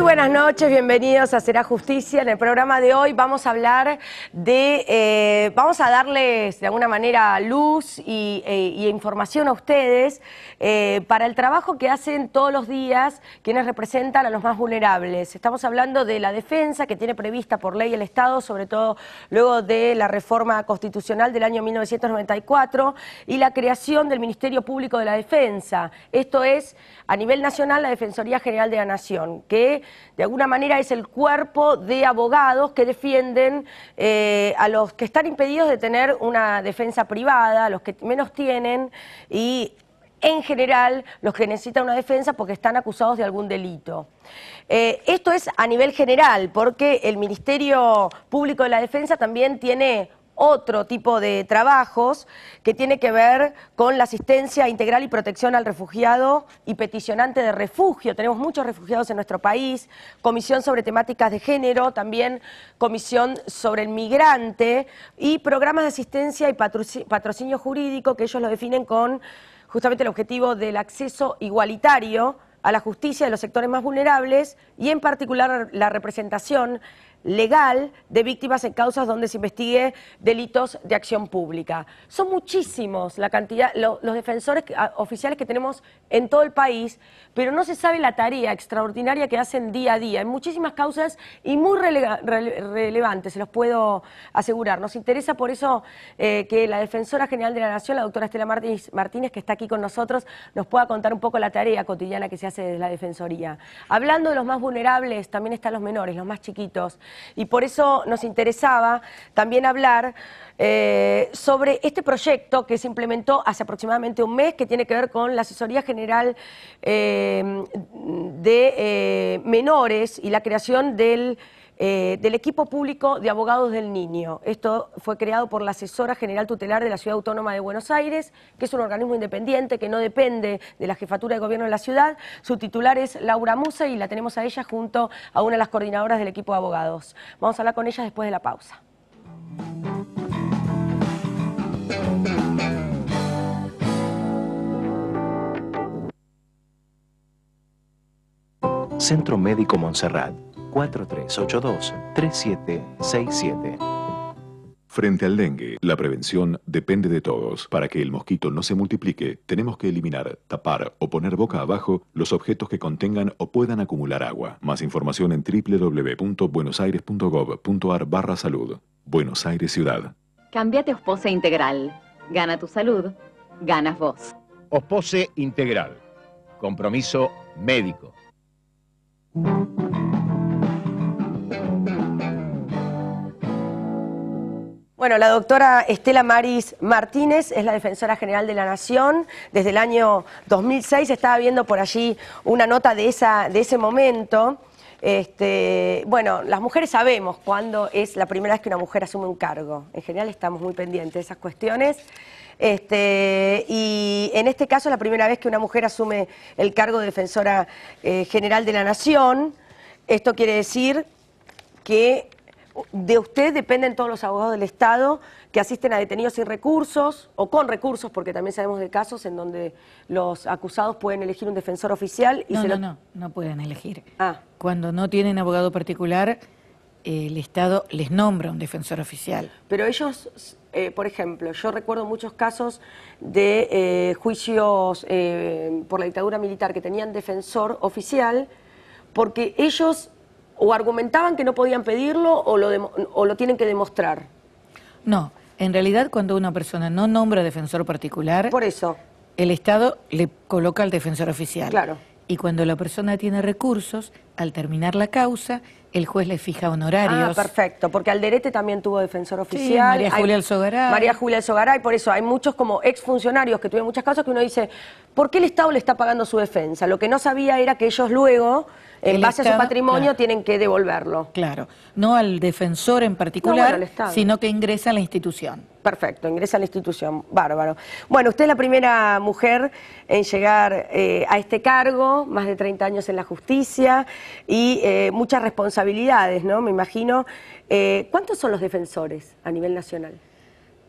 buenas noches, bienvenidos a Será Justicia. En el programa de hoy vamos a hablar de, vamos a darles de alguna manera luz y información a ustedes para el trabajo que hacen todos los días quienes representan a los más vulnerables. Estamos hablando de la defensa que tiene prevista por ley el Estado, sobre todo luego de la reforma constitucional del año 1994 y la creación del Ministerio Público de la Defensa. Esto es, a nivel nacional, la Defensoría General de la Nación, que de alguna manera es el cuerpo de abogados que defienden a los que están impedidos de tener una defensa privada, a los que menos tienen y en general los que necesitan una defensa porque están acusados de algún delito. Esto es a nivel general porque el Ministerio Público de la Defensa también tiene otro tipo de trabajos que tiene que ver con la asistencia integral y protección al refugiado y peticionante de refugio. Tenemos muchos refugiados en nuestro país, comisión sobre temáticas de género, también comisión sobre el migrante y programas de asistencia y patrocinio jurídico que ellos lo definen con justamente el objetivo del acceso igualitario a la justicia de los sectores más vulnerables y en particular la representación legal de víctimas en causas donde se investigue delitos de acción pública. Son muchísimos la cantidad, los defensores oficiales que tenemos en todo el país, pero no se sabe la tarea extraordinaria que hacen día a día. En muchísimas causas y muy relevantes, se los puedo asegurar. Nos interesa por eso que la Defensora General de la Nación, la doctora Estela Martínez, que está aquí con nosotros, nos pueda contar un poco la tarea cotidiana que se hace desde la Defensoría. Hablando de los más vulnerables, también están los menores, los más chiquitos. Y por eso nos interesaba también hablar sobre este proyecto que se implementó hace aproximadamente un mes, que tiene que ver con la Asesoría General de Menores y la creación del equipo público de abogados del niño. Esto fue creado por la Asesora General Tutelar de la Ciudad Autónoma de Buenos Aires, que es un organismo independiente que no depende de la Jefatura de Gobierno de la ciudad. Su titular es Laura Musa y la tenemos a ella junto a una de las coordinadoras del equipo de abogados. Vamos a hablar con ella después de la pausa. Centro Médico Montserrat, 4382-3767. Frente al dengue, la prevención depende de todos. Para que el mosquito no se multiplique, tenemos que eliminar, tapar o poner boca abajo los objetos que contengan o puedan acumular agua. Más información en www.buenosaires.gov.ar/salud. Buenos Aires Ciudad. Cámbiate a Ospose Integral. Gana tu salud, ganas vos. Ospose Integral. Compromiso médico. Bueno, la doctora Estela Martínez es la Defensora General de la Nación. Desde el año 2006 estaba viendo por allí una nota de ese momento. Bueno, las mujeres sabemos cuándo es la primera vez que una mujer asume un cargo. En general estamos muy pendientes de esas cuestiones. Y en este caso es la primera vez que una mujer asume el cargo de Defensora General de la Nación. Esto quiere decir que de usted dependen todos los abogados del Estado que asisten a detenidos sin recursos o con recursos, porque también sabemos de casos en donde los acusados pueden elegir un defensor oficial. Y no pueden elegir. Cuando no tienen abogado particular, el Estado les nombra un defensor oficial. Pero ellos, por ejemplo, yo recuerdo muchos casos de juicios por la dictadura militar que tenían defensor oficial porque ellos o argumentaban que no podían pedirlo o lo tienen que demostrar. No, en realidad cuando una persona no nombra defensor particular, por eso el Estado le coloca al defensor oficial. Claro. Y cuando la persona tiene recursos, al terminar la causa, el juez le fija honorarios. Perfecto, porque Alderete también tuvo defensor oficial. Sí, María Julia Alzogaray. María Julia Alzogaray, por eso hay muchos como exfuncionarios que tuvieron muchas causas que uno dice, ¿por qué el Estado le está pagando su defensa? Lo que no sabía era que ellos luego, en base a su patrimonio, tienen que devolverlo. Claro, no al defensor en particular, sino que ingresa a la institución. Perfecto, ingresa a la institución, bárbaro. Bueno, usted es la primera mujer en llegar a este cargo, más de 30 años en la justicia y muchas responsabilidades, ¿no? Me imagino. ¿Cuántos son los defensores a nivel nacional?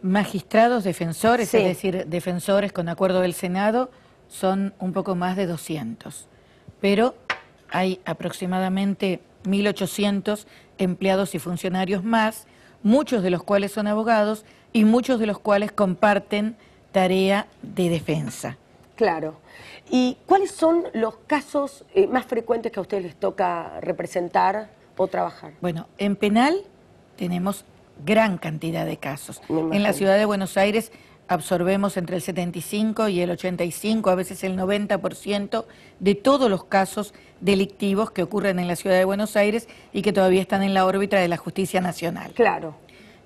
Magistrados defensores, Sí. es decir, defensores con acuerdo del Senado, son un poco más de 200. Pero hay aproximadamente 1.800 empleados y funcionarios más, muchos de los cuales son abogados y muchos de los cuales comparten tarea de defensa. Claro. ¿Y cuáles son los casos más frecuentes que a ustedes les toca representar o trabajar? Bueno, en penal tenemos gran cantidad de casos. Me imagino. En la ciudad de Buenos Aires absorbemos entre el 75 y el 85, a veces el 90% de todos los casos delictivos que ocurren en la ciudad de Buenos Aires y que todavía están en la órbita de la justicia nacional. Claro.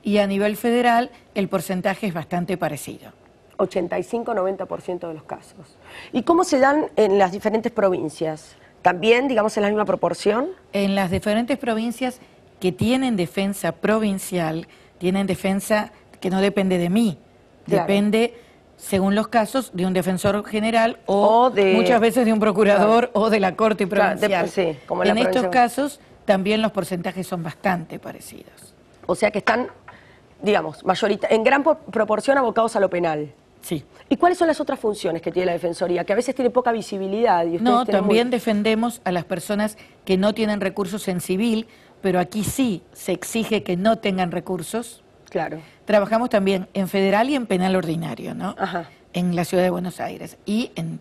Y a nivel federal el porcentaje es bastante parecido. 85-90% de los casos. ¿Y cómo se dan en las diferentes provincias? ¿También, digamos, en la misma proporción? En las diferentes provincias que tienen defensa provincial, tienen defensa que no depende de mí, Claro. depende, según los casos, de un defensor general O de- muchas veces de un procurador Claro. o de la Corte Claro, Provincial. sí, como en la En estos provincia. casos también los porcentajes son bastante parecidos. O sea que están, digamos, en gran proporción abocados a lo penal. Sí. ¿Y cuáles son las otras funciones que tiene la Defensoría? Que a veces tiene poca visibilidad. Y ustedes No, tienen también muy- defendemos a las personas que no tienen recursos en civil, pero aquí sí se exige que no tengan recursos. Claro. Trabajamos también en federal y en penal ordinario, ¿no? Ajá. En la ciudad de Buenos Aires. Y en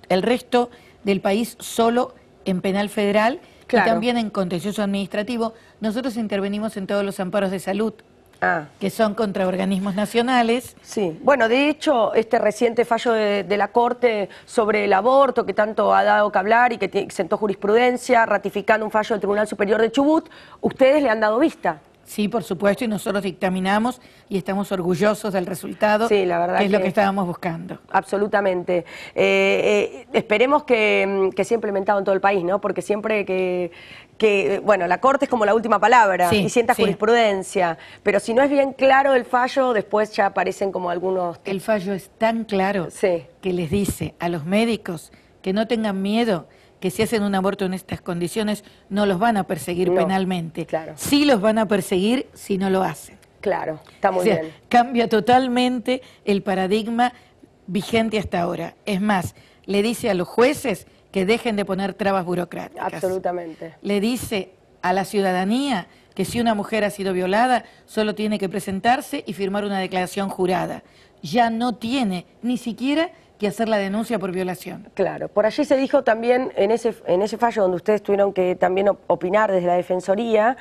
el resto del país solo en penal federal Claro. y también en contencioso administrativo. Nosotros intervenimos en todos los amparos de salud, Ah, que son contra organismos nacionales. sí. Bueno, de hecho, este reciente fallo de la Corte sobre el aborto, que tanto ha dado que hablar y que sentó jurisprudencia, ratificando un fallo del Tribunal Superior de Chubut, ustedes le han dado vista. Sí, por supuesto, y nosotros dictaminamos y estamos orgullosos del resultado, Sí, la verdad que es lo que- que estábamos buscando. Absolutamente. Esperemos que sea implementado en todo el país, ¿no? Porque siempre bueno, la Corte es como la última palabra Sí, y sienta sí. jurisprudencia, pero si no es bien claro el fallo, después ya aparecen como algunos... El fallo es tan claro Sí. que les dice a los médicos que no tengan miedo, que si hacen un aborto en estas condiciones no los van a perseguir No, penalmente. claro. Sí los van a perseguir si no lo hacen. Claro, está muy O sea, bien. cambia totalmente el paradigma vigente hasta ahora. Es más, le dice a los jueces que dejen de poner trabas burocráticas. Absolutamente. Le dice a la ciudadanía que si una mujer ha sido violada, solo tiene que presentarse y firmar una declaración jurada. Ya no tiene ni siquiera que hacer la denuncia por violación. Claro, por allí se dijo también en ese fallo donde ustedes tuvieron que también opinar desde la Defensoría,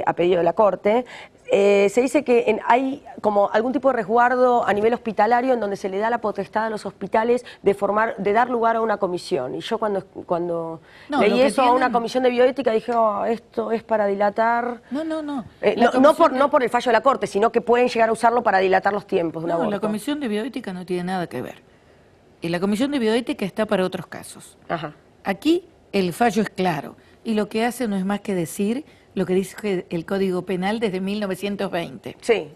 a pedido de la Corte, se dice que hay como algún tipo de resguardo a nivel hospitalario en donde se le da la potestad a los hospitales de dar lugar a una comisión. Y yo cuando No, leí lo que eso a una tienen- comisión de bioética dije, oh, esto es para dilatar... No. No, La comisión no por el fallo de la Corte, sino que pueden llegar a usarlo para dilatar los tiempos de un No, aborto. la Comisión de Bioética no tiene nada que ver. Y la Comisión de Bioética está para otros casos. Ajá. Aquí el fallo es claro y lo que hace no es más que decir lo que dice el Código Penal desde 1920. Sí.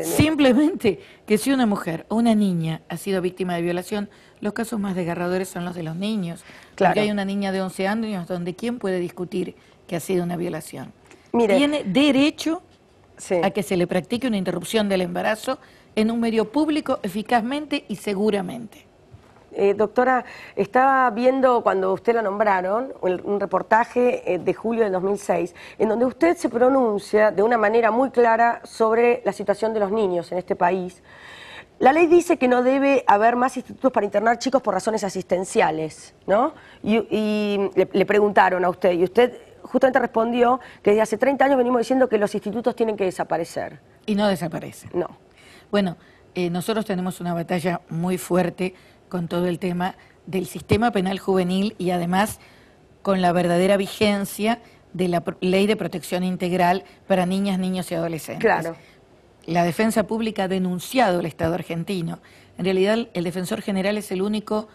Simplemente que si una mujer o una niña ha sido víctima de violación, los casos más desgarradores son los de los niños. Claro. Porque hay una niña de 11 años donde ¿quién puede discutir que ha sido una violación? Mire. Tiene derecho Sí. a que se le practique una interrupción del embarazo en un medio público eficazmente y seguramente. Doctora, estaba viendo cuando usted la nombraron, un reportaje de julio del 2006, en donde usted se pronuncia de una manera muy clara sobre la situación de los niños en este país. La ley dice que no debe haber más institutos para internar chicos por razones asistenciales, ¿no? Y le preguntaron a usted, y usted justamente respondió que desde hace 30 años venimos diciendo que los institutos tienen que desaparecer. Y no desaparece. No. Bueno, nosotros tenemos una batalla muy fuerte con todo el tema del sistema penal juvenil y además con la verdadera vigencia de la Ley de Protección Integral para niñas, niños y adolescentes. Claro. La Defensa Pública ha denunciado al Estado argentino. En realidad, el Defensor General es el único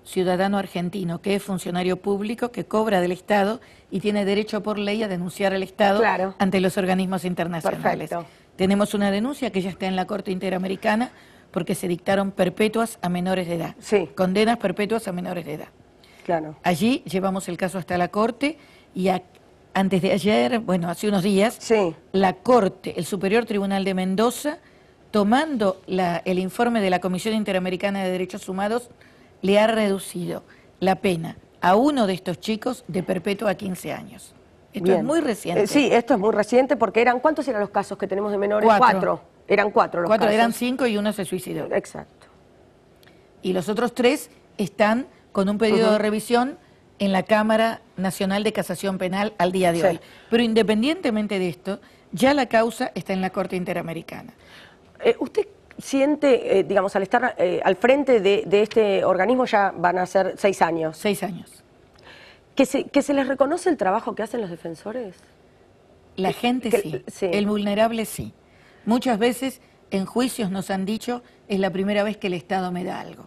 ciudadano argentino que es funcionario público, que cobra del Estado y tiene derecho por ley a denunciar al Estado Claro. ante los organismos internacionales. Perfecto. Tenemos una denuncia que ya está en la Corte Interamericana porque se dictaron perpetuas a menores de edad. Sí. Condenas perpetuas a menores de edad. Claro. Allí llevamos el caso hasta la Corte y antes de ayer, bueno, hace unos días, Sí. la Corte, el Superior Tribunal de Mendoza, tomando el informe de la Comisión Interamericana de Derechos Humanos, le ha reducido la pena a uno de estos chicos de perpetua a 15 años. Esto Bien. es muy reciente. Sí, esto es muy reciente porque ¿cuántos eran los casos que tenemos de menores? 4. Eran 4 los Cuatro, casos. eran 5 y uno se suicidó. Exacto. Y los otros 3 están con un pedido de revisión en la Cámara Nacional de Casación Penal al día de Sí. hoy. Pero independientemente de esto, ya la causa está en la Corte Interamericana. ¿Usted siente, digamos, al estar al frente de este organismo, ya van a ser 6 años, 6 años. que se les reconoce el trabajo que hacen los defensores? La gente que- sí, sí. el vulnerable sí. Muchas veces en juicios nos han dicho, es la primera vez que el Estado me da algo.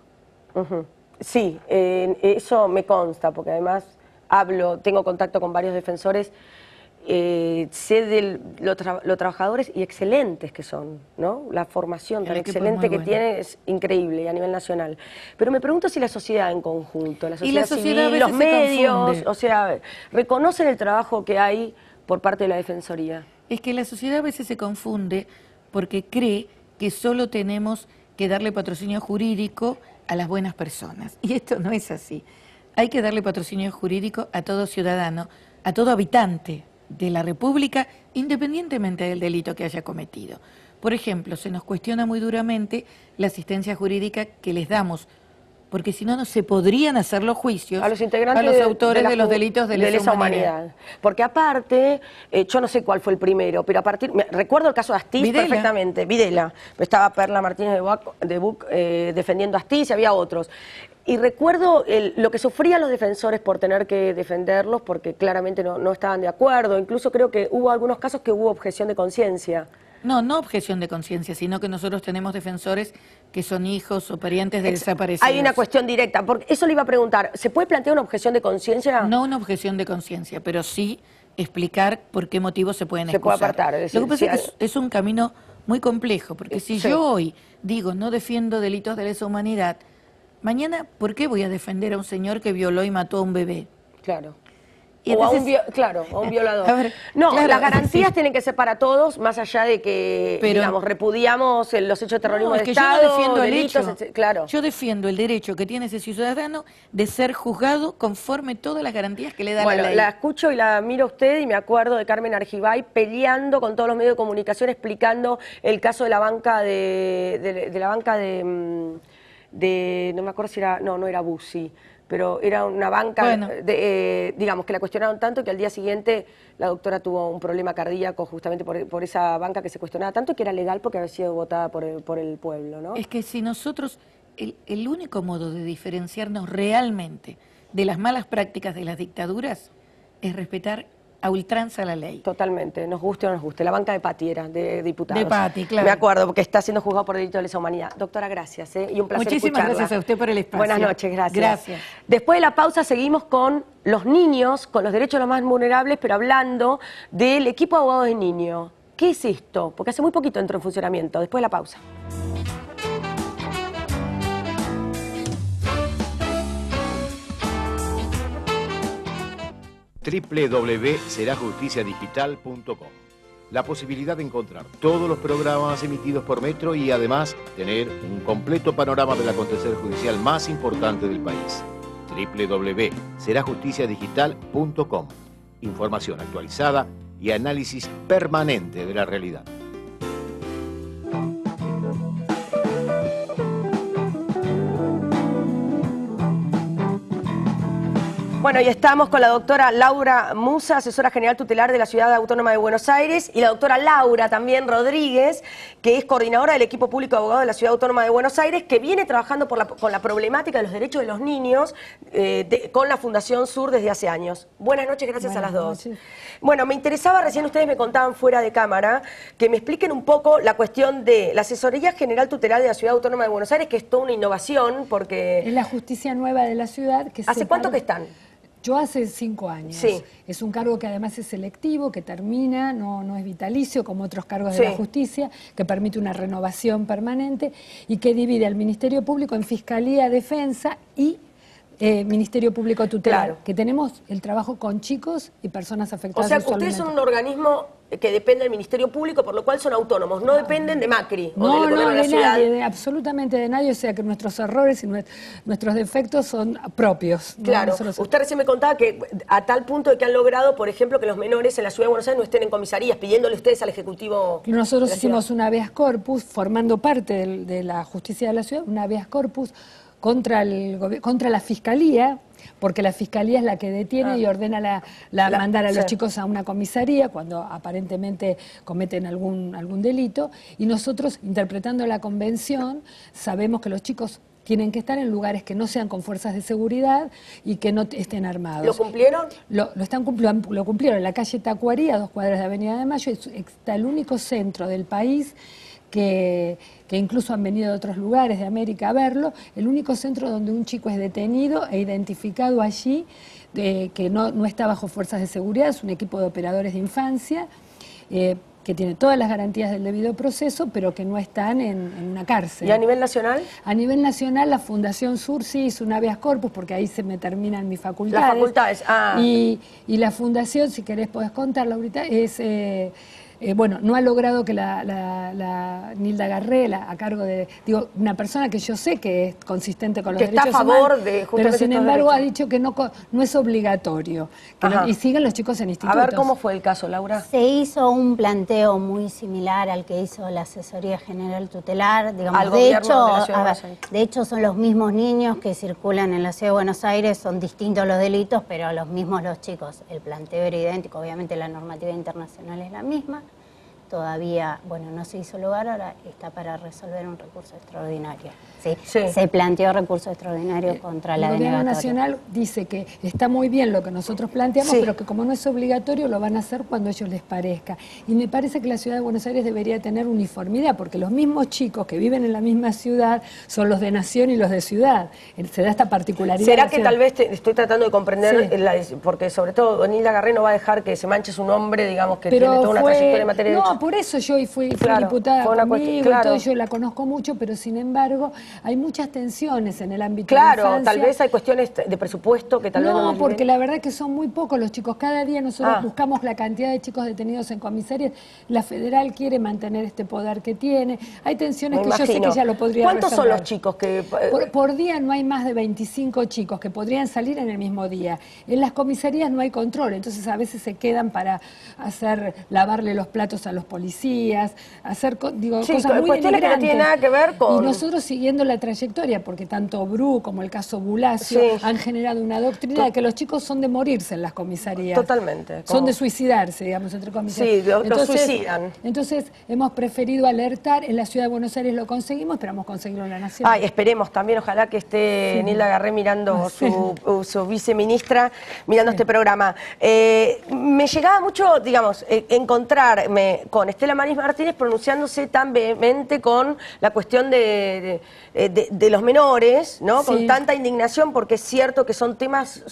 Ujú. Sí, eso me consta, porque además tengo contacto con varios defensores, sé de los trabajadores y excelentes que son, ¿no? La formación tan El equipo es excelente muy que bueno. tiene es increíble a nivel nacional. Pero me pregunto si la sociedad en conjunto, la Y sociedad, la sociedad a civil, los veces se medios, confunde. o sea, reconocen el trabajo que hay por parte de la Defensoría. Es que la sociedad a veces se confunde porque cree que solo tenemos que darle patrocinio jurídico a las buenas personas. Y esto no es así. Hay que darle patrocinio jurídico a todo ciudadano, a todo habitante de la República, independientemente del delito que haya cometido. Por ejemplo, se nos cuestiona muy duramente la asistencia jurídica que les damos, porque si no, no se podrían hacer los juicios A los integrantes a los autores de los la delitos de lesa humanidad. Porque aparte, yo no sé cuál fue el primero, pero recuerdo el caso de Astiz Videla. perfectamente, Videla. Estaba Perla Martínez de Buc defendiendo a Astiz y había otros. Y recuerdo lo que sufrían los defensores por tener que defenderlos, porque claramente no estaban de acuerdo. Incluso creo que hubo algunos casos que hubo objeción de conciencia. No, no objeción de conciencia, sino que nosotros tenemos defensores que son hijos o parientes de desaparecidos. Hay una cuestión directa, porque eso le iba a preguntar, ¿se puede plantear una objeción de conciencia? No una objeción de conciencia, pero sí explicar por qué motivos se pueden Se puede excusar. apartar, es decir, Lo que pasa si es que es un camino muy complejo, porque si Sí. yo hoy digo no defiendo delitos de lesa humanidad, mañana, ¿por qué voy a defender a un señor que violó y mató a un bebé? Claro. Y O entonces- a un violador. A ver, no, claro, las garantías sí. tienen que ser para todos, más allá de que, Pero- digamos, repudiamos los hechos de terrorismo No, es de que Estado, yo no defiendo el delitos, hecho. claro. Yo defiendo el derecho que tiene ese ciudadano de ser juzgado conforme todas las garantías que le da Bueno, la ley. la escucho y la miro a usted y me acuerdo de Carmen Argibay peleando con todos los medios de comunicación, explicando el caso de la banca no me acuerdo si era, no era Bussi, pero era una banca, Bueno. digamos, que la cuestionaron tanto que al día siguiente la doctora tuvo un problema cardíaco justamente por esa banca que se cuestionaba tanto y que era legal porque había sido votada por el pueblo, ¿no? Es que si nosotros, el único modo de diferenciarnos realmente de las malas prácticas de las dictaduras es respetar a ultranza la ley. Totalmente, nos guste o no nos guste. La banca de Pati era, de diputados. De Pati, claro. Me acuerdo, porque está siendo juzgado por delito de lesa humanidad. Doctora, gracias, y un placer Muchísimas escucharla. gracias a usted por el espacio. Buenas noches, gracias. Gracias. Después de la pausa seguimos con los niños, con los derechos de los más vulnerables, pero hablando del equipo de abogados de niños. ¿Qué es esto? Porque hace muy poquito entró en funcionamiento. Después de la pausa. www.serajusticiadigital.com. La posibilidad de encontrar todos los programas emitidos por Metro y además tener un completo panorama del acontecer judicial más importante del país. www.serajusticiadigital.com. Información actualizada y análisis permanente de la realidad. Bueno, y estamos con la doctora Laura Musa, asesora general tutelar de la Ciudad Autónoma de Buenos Aires, y la doctora Laura también Rodríguez, que es coordinadora del equipo público de abogados de la Ciudad Autónoma de Buenos Aires, que viene trabajando con la problemática de los derechos de los niños con la Fundación Sur desde hace años. Buenas noches, gracias a las dos. Bueno, me interesaba, recién ustedes me contaban fuera de cámara, que me expliquen un poco la cuestión de la Asesoría General Tutelar de la Ciudad Autónoma de Buenos Aires, que es toda una innovación, porque... Es la justicia nueva de la ciudad. ¿Hace cuánto que están? Yo hace 5 años. Sí. Es un cargo que además es selectivo, que termina, no es vitalicio como otros cargos de la justicia, que permite una renovación permanente y que divide al Ministerio Público en Fiscalía, Defensa y Ministerio Público Tutelar, Claro. que tenemos el trabajo con chicos y personas afectadas O sea, que ustedes sexualmente. son un organismo que depende del Ministerio Público, por lo cual son autónomos, no dependen de Macri o No, del gobierno de la de ciudad. nadie, absolutamente de nadie, o sea que nuestros errores y nuestros defectos son propios. ¿no? Claro, Nosotros- usted recién me contaba que a tal punto de que han logrado, por ejemplo, que los menores en la Ciudad de Buenos Aires no estén en comisarías, pidiéndole ustedes al Ejecutivo. Nosotros de la hicimos ciudad. un habeas corpus, formando parte de la justicia de la ciudad, un habeas corpus contra la Fiscalía, porque la Fiscalía es la que detiene y ordena mandar a los sí. chicos a una comisaría cuando aparentemente cometen algún delito, y nosotros, interpretando la convención, sabemos que los chicos tienen que estar en lugares que no sean con fuerzas de seguridad y que no estén armados. ¿Lo cumplieron? Lo cumplieron en la calle Tacuarí, a 2 cuadras de Avenida de Mayo. Está el único centro del país que incluso han venido de otros lugares de América a verlo, el único centro donde un chico es detenido e identificado allí, que no está bajo fuerzas de seguridad, es un equipo de operadores de infancia, que tiene todas las garantías del debido proceso, pero que no están en una cárcel. ¿Y a nivel nacional? A nivel nacional, la Fundación Sur sí hizo un habeas corpus, porque ahí se me terminan mis facultades. Las facultades, ah. Y la Fundación, si querés podés contarla ahorita, es... bueno, no ha logrado que la Nilda Garrela, a cargo de, digo, una persona que yo sé que es consistente con los Que está derechos a favor humanos, de pero justamente sin estos embargo ha derechos. dicho que no es obligatorio, Ajá. y siguen los chicos en A institutos. ver cómo fue el caso, Laura. Se hizo un planteo muy similar al que hizo la Asesoría General Tutelar, digamos, Al gobierno de la Ciudad de a ver, Buenos Aires. de hecho son los mismos niños que circulan en la Ciudad de Buenos Aires, son distintos los delitos, pero los mismos los chicos. El planteo era idéntico, obviamente la normativa internacional es la misma. Todavía, bueno, no se hizo lugar, ahora está para resolver un recurso extraordinario. Sí, Sí. se planteó recurso extraordinario contra la El gobierno denegatoria. nacional dice que está muy bien lo que nosotros planteamos, Sí. pero que como no es obligatorio lo van a hacer cuando a ellos les parezca. Y me parece que la ciudad de Buenos Aires debería tener uniformidad, porque los mismos chicos que viven en la misma ciudad son los de nación y los de ciudad. Se da esta particularidad. ¿Será de la que ciudad. tal vez estoy tratando de comprender, Sí. porque sobre todo Nilda Garré no va a dejar que se manche su nombre, digamos, que tiene Pero toda una trayectoria en materia de no, derechos? por eso yo fui Claro, diputada fue una conmigo cuestión- y claro. todo, yo la conozco mucho, pero sin embargo hay muchas tensiones en el ámbito de Claro, la infancia. tal vez hay cuestiones de presupuesto que tal vez No, les porque liberen. la verdad que son muy pocos los chicos. Cada día nosotros Ah. buscamos la cantidad de chicos detenidos en comisarias. La federal quiere mantener este poder que tiene. Hay tensiones Me que yo sé imagino. que ella lo podría ¿Cuántos son resolver. los chicos que...? Por día no hay más de 25 chicos que podrían salir en el mismo día. En las comisarías no hay control, entonces a veces se quedan para lavarle los platos a los policías, hacer Sí, cosas muy cuestiones que no tienen nada que ver con- Y nosotros siguiendo la trayectoria, porque tanto Bru como el caso Bulacio Sí. han generado una doctrina de que los chicos son de morirse en las comisarías. Totalmente. Son Como- de suicidarse, digamos, entre comillas. Sí, los suicidan. Entonces hemos preferido alertar. En la Ciudad de Buenos Aires lo conseguimos, esperamos conseguirlo en la Nación. Ay, esperemos también, ojalá que esté Nilda Garré mirando, su viceministra, mirando este programa. Me llegaba mucho, digamos, encontrarme con Estela Maris Martínez pronunciándose tan vehemente con la cuestión de los menores, ¿no? Con Sí. tanta indignación, porque es cierto que son temas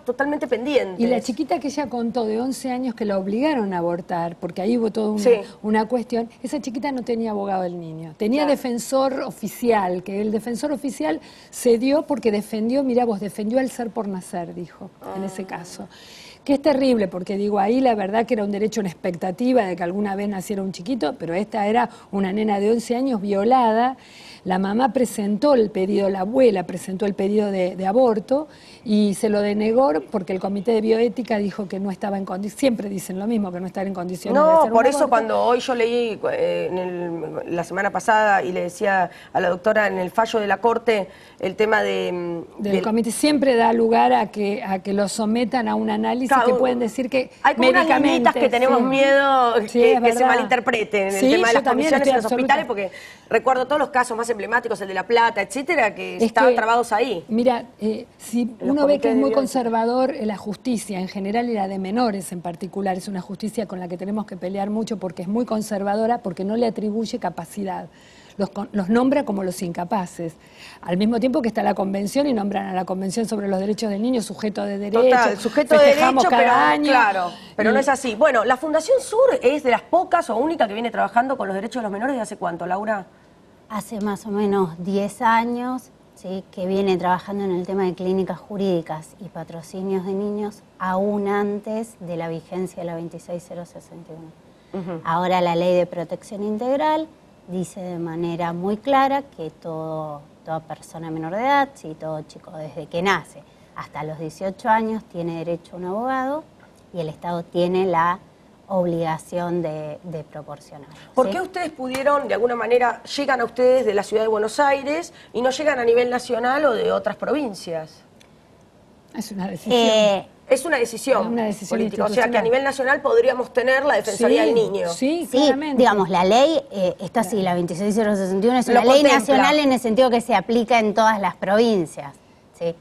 totalmente pendientes. Y la chiquita que ella contó de 11 años que la obligaron a abortar, porque ahí hubo toda Sí. una cuestión, esa chiquita no tenía abogado del niño, tenía defensor oficial, que el defensor oficial se dio porque defendió, mirá vos, defendió al ser por nacer, dijo, en ese caso. Que es terrible, porque digo, ahí la verdad que era un derecho, una expectativa de que alguna vez naciera un chiquito, pero esta era una nena de 11 años violada. La mamá presentó el pedido, la abuela presentó el pedido de aborto y se lo denegó porque el Comité de Bioética dijo que no estaba en condiciones, siempre dicen lo mismo, que no están en condiciones de No, hacer un por eso aborto. cuando hoy yo leí la semana pasada y le decía a la doctora en el fallo de la Corte el tema Del comité siempre da lugar a que lo sometan a un análisis Claro, que pueden decir que hay como unas médicamente, limitas que tenemos sí. miedo Sí, que es se verdad. malinterpreten en el Sí, tema de yo las también comisiones en los estoy hospitales, absoluta. porque recuerdo todos los casos más emblemáticos, el de La Plata, etcétera, que Es estaban que, trabados ahí. Mira, si los uno ve comités que es de muy bioética. conservador, la justicia en general y la de menores en particular, es una justicia con la que tenemos que pelear mucho porque es muy conservadora, porque no le atribuye capacidad. Los nombra como los incapaces. Al mismo tiempo que está la convención y nombran a la Convención sobre los Derechos del Niño sujeto de derecho. Total, sujeto de festejamos derecho, cada pero año. claro, pero Y- no es así. Bueno, la Fundación Sur es de las pocas o única que viene trabajando con los derechos de los menores. ¿De hace cuánto, Laura? Hace más o menos 10 años ¿sí?, que viene trabajando en el tema de clínicas jurídicas y patrocinios de niños aún antes de la vigencia de la 26061. Ahora la Ley de Protección Integral dice de manera muy clara que toda persona menor de edad, sí, todo chico desde que nace hasta los 18 años tiene derecho a un abogado y el Estado tiene la obligación de proporcionar. ¿Por ¿sí? qué ustedes pudieron, de alguna manera, llegan a ustedes de la ciudad de Buenos Aires y no llegan a nivel nacional o de otras provincias? Es una decisión. Es una decisión, política, o sea que a nivel nacional podríamos tener la Defensoría del Niño. Sí, sí, claramente. Digamos, la ley, esta sí, la 26061 es una ley nacional en el sentido que se aplica en todas las provincias, ¿sí?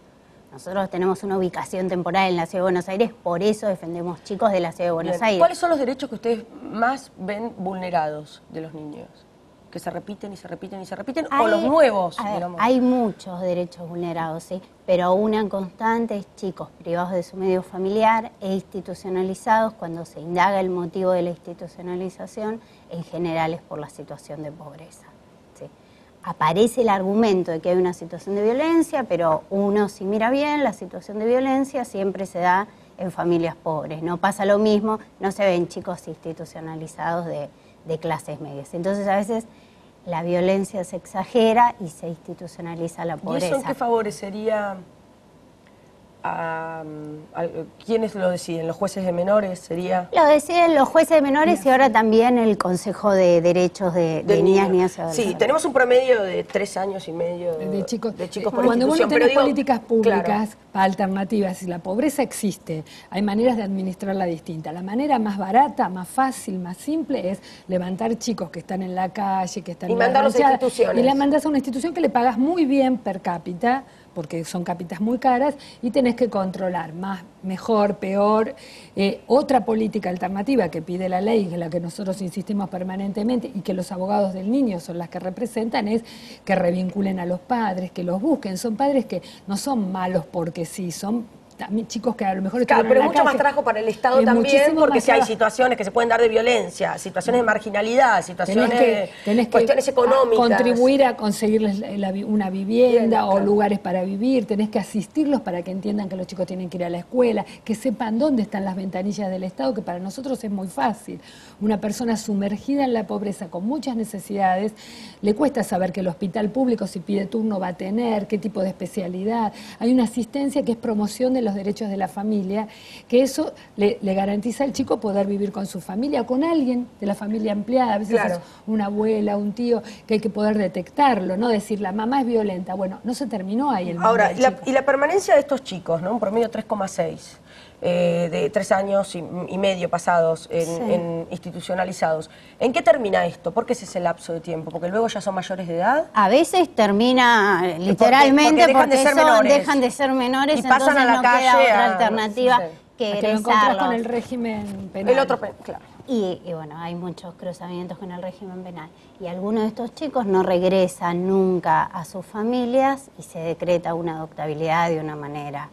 Nosotros tenemos una ubicación temporal en la Ciudad de Buenos Aires, por eso defendemos chicos de la Ciudad de Buenos Aires. ¿Cuáles son los derechos que ustedes más ven vulnerados de los niños? ¿Que se repiten y se repiten y se repiten? ¿O los nuevos? Hay muchos derechos vulnerados, sí, pero una constante es chicos privados de su medio familiar e institucionalizados. Cuando se indaga el motivo de la institucionalización, en general es por la situación de pobreza. ¿sí? Aparece el argumento de que hay una situación de violencia, pero uno, si mira bien, la situación de violencia siempre se da en familias pobres. No pasa lo mismo, no se ven chicos institucionalizados de clases medias. Entonces, a veces la violencia se exagera y se institucionaliza la pobreza. ¿Y eso en qué favorecería a quiénes lo deciden? ¿Los jueces de menores sería? Lo deciden los jueces de menores y ahora también el Consejo de Derechos de Niñas, Niños y Adolescentes. Sí, tenemos un promedio de 3 años y medio de chicos por Cuando institución. vos no tenés políticas públicas claro, alternativas y la pobreza existe, hay maneras de administrarla distinta. La manera más barata, más fácil, más simple es levantar chicos que están en la calle, que están y en la mandarlos a ranchada, instituciones. y la mandás a una institución que le pagas muy bien per cápita, porque son cápitas muy caras, y tenés que controlar más, mejor, peor. Otra política alternativa que pide la ley, que es la que nosotros insistimos permanentemente, y que los abogados del niño son las que representan, es que revinculen a los padres, que los busquen. Son padres que no son malos porque sí, son también chicos que a lo mejor claro, pero es mucho calle. más trabajo para el Estado también, porque si hay situaciones que se pueden dar de violencia, situaciones de marginalidad, situaciones cuestiones económicas. Contribuir a conseguirles una vivienda o lugares para vivir, tenés que asistirlos para que entiendan que los chicos tienen que ir a la escuela, que sepan dónde están las ventanillas del Estado, que para nosotros es muy fácil. Una persona sumergida en la pobreza con muchas necesidades, le cuesta saber que el hospital público, si pide turno, va a tener, qué tipo de especialidad. Hay una asistencia que es promoción de los derechos de la familia, que eso le garantiza al chico poder vivir con su familia o con alguien de la familia ampliada. A veces es una abuela, un tío, que hay que poder detectarlo, no decir la mamá es violenta. Bueno, no se terminó ahí el mundo. Ahora, y la permanencia de estos chicos, ¿no? Un promedio 3,6. De 3 años y medio pasados en institucionalizados. ¿En qué termina esto? ¿Por qué es ese lapso de tiempo? ¿Porque luego ya son mayores de edad? A veces termina literalmente porque dejan de ser menores y pasan a la no calle queda otra alternativa que egresarlos. Con el régimen penal. El otro claro. Y bueno, hay muchos cruzamientos con el régimen penal. Y algunos de estos chicos no regresan nunca a sus familias y se decreta una adoptabilidad de una manera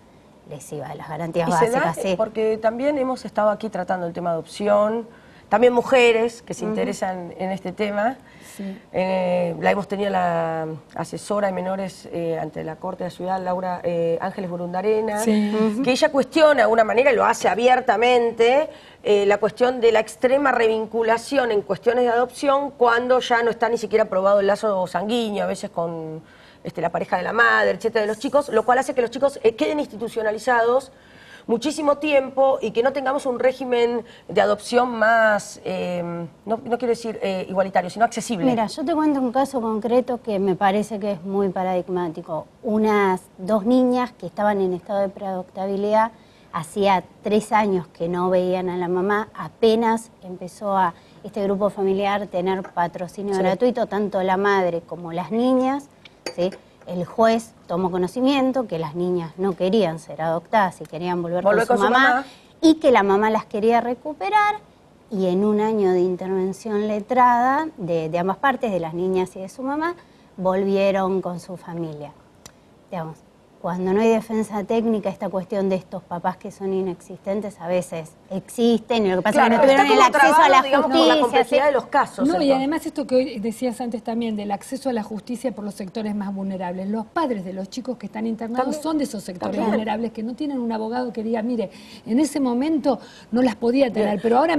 lesiva de las garantías básicas. Sí. Porque también hemos estado aquí tratando el tema de adopción, también mujeres que se interesan en este tema. Sí. La hemos tenido la asesora de menores ante la Corte de la Ciudad, Laura Ángeles Burundarena, que ella cuestiona de alguna manera, y lo hace abiertamente, la cuestión de la extrema revinculación en cuestiones de adopción cuando ya no está ni siquiera aprobado el lazo sanguíneo, a veces con la pareja de la madre, etcétera, de los chicos, lo cual hace que los chicos queden institucionalizados muchísimo tiempo y que no tengamos un régimen de adopción más, no quiero decir igualitario, sino accesible. Mira, yo te cuento un caso concreto que me parece que es muy paradigmático. Unas 2 niñas que estaban en estado de preadoptabilidad, hacía 3 años que no veían a la mamá, apenas empezó a este grupo familiar tener patrocinio gratuito, tanto la madre como las niñas, ¿sí? El juez tomó conocimiento que las niñas no querían ser adoptadas y querían volver con su mamá y que la mamá las quería recuperar, y en un año de intervención letrada de ambas partes, de las niñas y de su mamá, volvieron con su familia. Digamos, cuando no hay defensa técnica, esta cuestión de estos papás que son inexistentes a veces existen, y lo que pasa es que no tuvieron el acceso a la digamos, por la complejidad de los casos. No, y además esto que hoy decías antes también, del acceso a la justicia por los sectores más vulnerables. Los padres de los chicos que están internados ¿También? son de esos sectores vulnerables que no tienen un abogado que diga, mire, en ese momento no las podía tener, pero ahora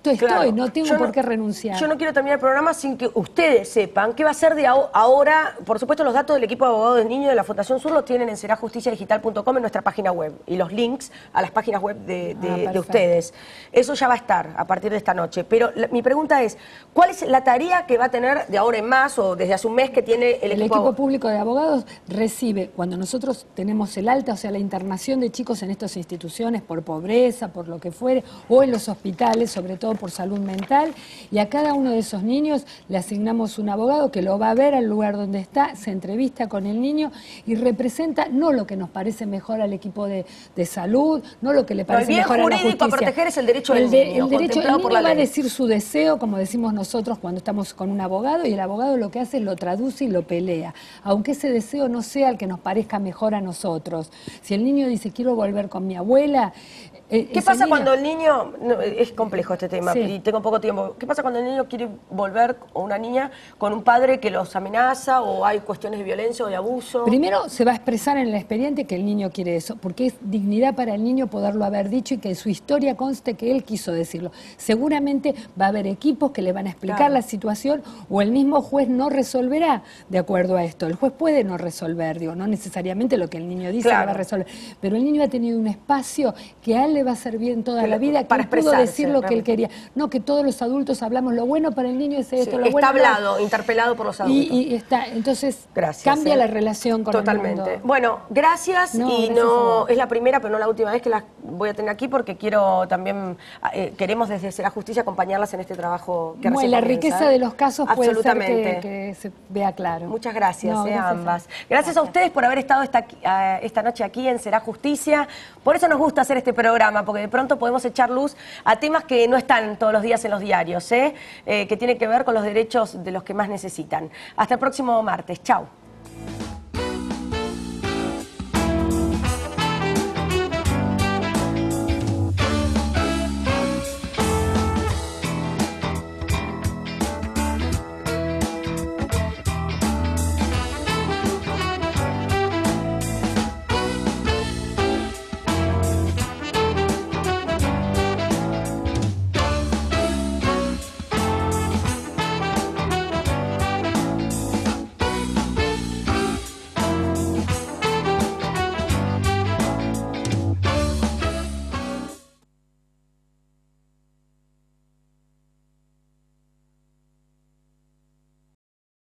estoy, no tengo por qué renunciar. Yo no quiero terminar el programa sin que ustedes sepan qué va a ser de ahora. Por supuesto, los datos del equipo de abogados del niño de la Fundación Sur los tienen en serajusticiadigital.com, en nuestra página web, y los links a las páginas web de ustedes. Eso ya va a estar a partir de esta noche. Pero mi pregunta es, ¿cuál es la tarea que va a tener de ahora en más o desde hace un mes que tiene el equipo público de abogados? Recibe, cuando nosotros tenemos el alta, o sea, la internación de chicos en estas instituciones por pobreza, por lo que fuere, o en los hospitales, sobre todo por salud mental, y a cada uno de esos niños le asignamos un abogado que lo va a ver al lugar donde está, se entrevista con el niño y representa no lo que nos parece mejor al equipo de salud, no lo que le parece mejor a la justicia. A proteger es el derecho del niño, el niño va a decir su deseo, como decimos nosotros cuando estamos con un abogado, y el abogado lo que hace es lo traduce y lo pelea, aunque ese deseo no sea el que nos parezca mejor a nosotros. Si el niño dice, quiero volver con mi abuela... ¿Qué pasa cuando el niño, es complejo este tema y tengo poco tiempo, qué pasa cuando el niño quiere volver, o una niña, con un padre que los amenaza, o hay cuestiones de violencia o de abuso? Primero se va a expresar en el expediente que el niño quiere eso, porque es dignidad para el niño poderlo haber dicho y que en su historia conste que él quiso decirlo. Seguramente va a haber equipos que le van a explicar la situación, o el mismo juez no resolverá de acuerdo a esto. El juez puede no resolver, digo, no necesariamente lo que el niño dice lo va a resolver, pero el niño ha tenido un espacio que a él le va a servir en toda la vida, que él pudo decir lo que él quería. No que todos los adultos hablamos, lo bueno para el niño es esto, lo bueno... Está hablado, interpelado por los adultos. Y está, entonces cambia la relación con el mundo. Bueno, gracias, es la primera, pero no la última vez que las voy a tener aquí, porque quiero también, queremos desde Será Justicia acompañarlas en este trabajo que recién la comienza, riqueza de los casos puede ser absolutamente que se vea claro. Muchas gracias, gracias a ambas. Gracias a ustedes por haber estado esta noche aquí en Será Justicia. Por eso nos gusta hacer este programa, porque de pronto podemos echar luz a temas que no están todos los días en los diarios, que tienen que ver con los derechos de los que más necesitan. Hasta el próximo martes. Chau.